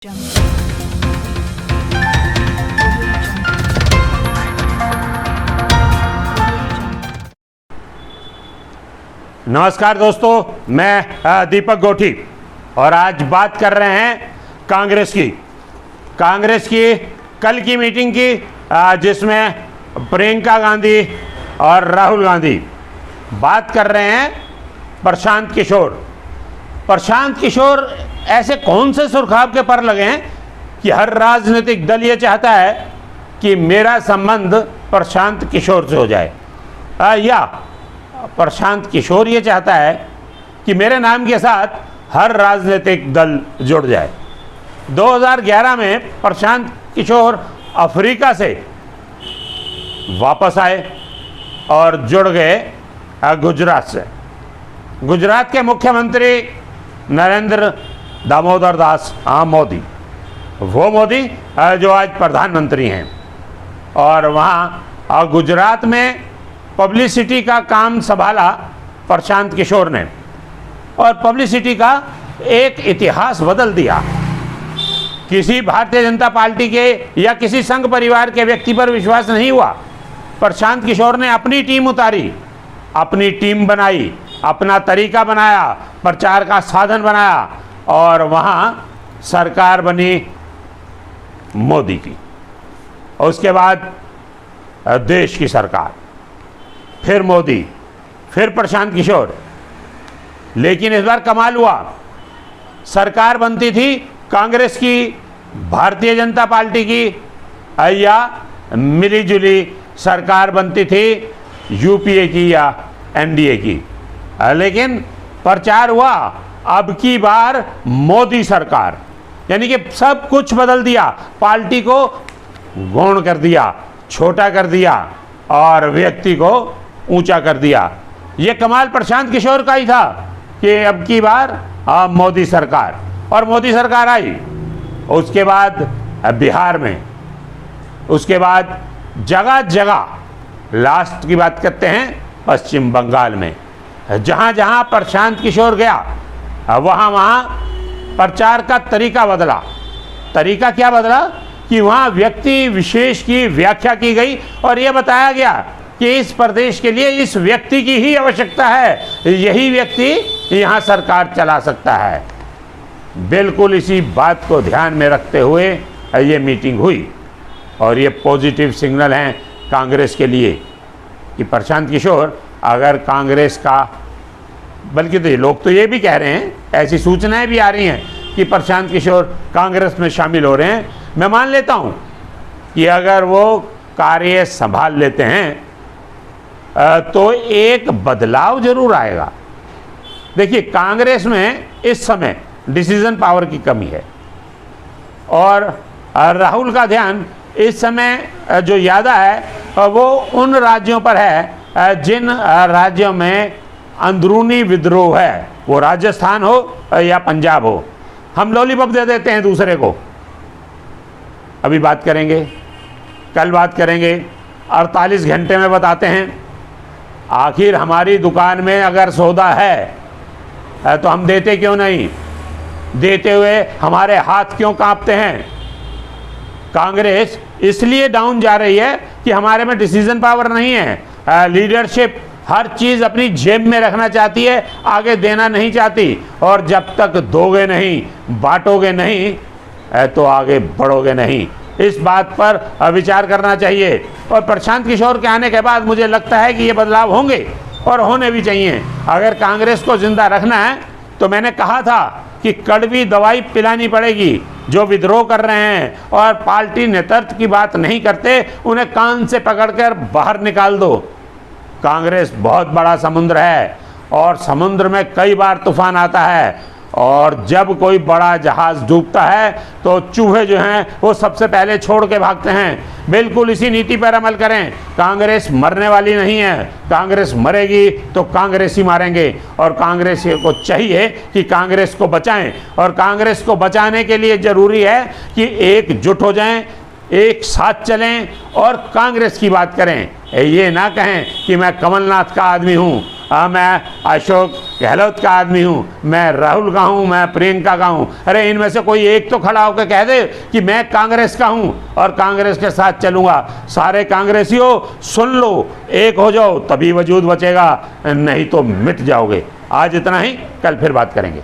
नमस्कार दोस्तों, मैं दीपक गोठी और आज बात कर रहे हैं कांग्रेस की कल की मीटिंग की, जिसमें प्रियंका गांधी और राहुल गांधी बात कर रहे हैं प्रशांत किशोर ऐसे कौन से सुरखाब के पर लगे हैं कि हर राजनीतिक दल ये चाहता है कि मेरा संबंध प्रशांत किशोर से हो जाए, या प्रशांत किशोर ये चाहता है कि मेरे नाम के साथ हर राजनीतिक दल जुड़ जाए। 2011 में प्रशांत किशोर अफ्रीका से वापस आए और जुड़ गए गुजरात से। गुजरात के मुख्यमंत्री नरेंद्र दामोदर दास मोदी, वो मोदी जो आज प्रधानमंत्री हैं, और वहाँ गुजरात में पब्लिसिटी का काम संभाला प्रशांत किशोर ने, और पब्लिसिटी का एक इतिहास बदल दिया। किसी भारतीय जनता पार्टी के या किसी संघ परिवार के व्यक्ति पर विश्वास नहीं हुआ। प्रशांत किशोर ने अपनी टीम उतारी, अपनी टीम बनाई, अपना तरीका बनाया, प्रचार का साधन बनाया, और वहाँ सरकार बनी मोदी की। और उसके बाद देश की सरकार, फिर मोदी, फिर प्रशांत किशोर। लेकिन इस बार कमाल हुआ, सरकार बनती थी कांग्रेस की, भारतीय जनता पार्टी की, या मिलीजुली सरकार बनती थी यूपीए की या एनडीए की। लेकिन प्रचार हुआ अब की बार मोदी सरकार, यानी कि सब कुछ बदल दिया, पार्टी को गौण कर दिया, छोटा कर दिया और व्यक्ति को ऊंचा कर दिया। ये कमाल प्रशांत किशोर का ही था कि अब की बार मोदी सरकार, और मोदी सरकार आई। उसके बाद बिहार में, उसके बाद जगह जगह, लास्ट की बात करते हैं पश्चिम बंगाल में, जहाँ जहाँ प्रशांत किशोर गया वहाँ वहाँ प्रचार का तरीका बदला। तरीका क्या बदला कि वहाँ व्यक्ति विशेष की व्याख्या की गई और ये बताया गया कि इस प्रदेश के लिए इस व्यक्ति की ही आवश्यकता है, यही व्यक्ति यहाँ सरकार चला सकता है। बिल्कुल इसी बात को ध्यान में रखते हुए ये मीटिंग हुई, और ये पॉजिटिव सिग्नल हैं कांग्रेस के लिए कि प्रशांत किशोर अगर कांग्रेस का, बल्कि तो लोग तो ये भी कह रहे हैं, ऐसी सूचनाएं भी आ रही हैं कि प्रशांत किशोर कांग्रेस में शामिल हो रहे हैं। मैं मान लेता हूं कि अगर वो कार्य संभाल लेते हैं तो एक बदलाव जरूर आएगा। देखिए, कांग्रेस में इस समय डिसीजन पावर की कमी है, और राहुल का ध्यान इस समय जो ज़्यादा है वो उन राज्यों पर है जिन राज्यों में अंदरूनी विद्रोह है, वो राजस्थान हो या पंजाब हो। हम लॉलीपॉप दे देते हैं दूसरे को, अभी बात करेंगे, कल बात करेंगे, 48 घंटे में बताते हैं। आखिर हमारी दुकान में अगर सौदा है तो हम देते क्यों नहीं? देते हुए हमारे हाथ क्यों कांपते हैं? कांग्रेस इसलिए डाउन जा रही है कि हमारे में डिसीजन पावर नहीं है। लीडरशिप हर चीज़ अपनी जेब में रखना चाहती है, आगे देना नहीं चाहती, और जब तक दोगे नहीं, बांटोगे नहीं, तो आगे बढ़ोगे नहीं। इस बात पर विचार करना चाहिए, और प्रशांत किशोर के आने के बाद मुझे लगता है कि ये बदलाव होंगे और होने भी चाहिए। अगर कांग्रेस को जिंदा रखना है तो मैंने कहा था कि कड़वी दवाई पिलानी पड़ेगी। जो विद्रोह कर रहे हैं और पार्टी नेतृत्व की बात नहीं करते, उन्हें कान से पकड़कर बाहर निकाल दो। कांग्रेस बहुत बड़ा समुद्र है, और समुद्र में कई बार तूफान आता है, और जब कोई बड़ा जहाज़ डूबता है तो चूहे जो हैं वो सबसे पहले छोड़ के भागते हैं। बिल्कुल इसी नीति पर अमल करें। कांग्रेस मरने वाली नहीं है, कांग्रेस मरेगी तो कांग्रेस ही मारेंगे, और कांग्रेस को चाहिए कि कांग्रेस को बचाएं, और कांग्रेस को बचाने के लिए ज़रूरी है कि एकजुट हो जाएं, एक साथ चलें और कांग्रेस की बात करें। ये ना कहें कि मैं कमलनाथ का आदमी हूँ मैं अशोक गहलोत का आदमी हूँ, मैं राहुल का हूँ, मैं प्रियंका का हूँ। अरे इनमें से कोई एक तो खड़ा होकर कह दे कि मैं कांग्रेस का हूँ और कांग्रेस के साथ चलूँगा। सारे कांग्रेसियों सुन लो, एक हो जाओ तभी वजूद बचेगा, नहीं तो मिट जाओगे। आज इतना ही, कल फिर बात करेंगे।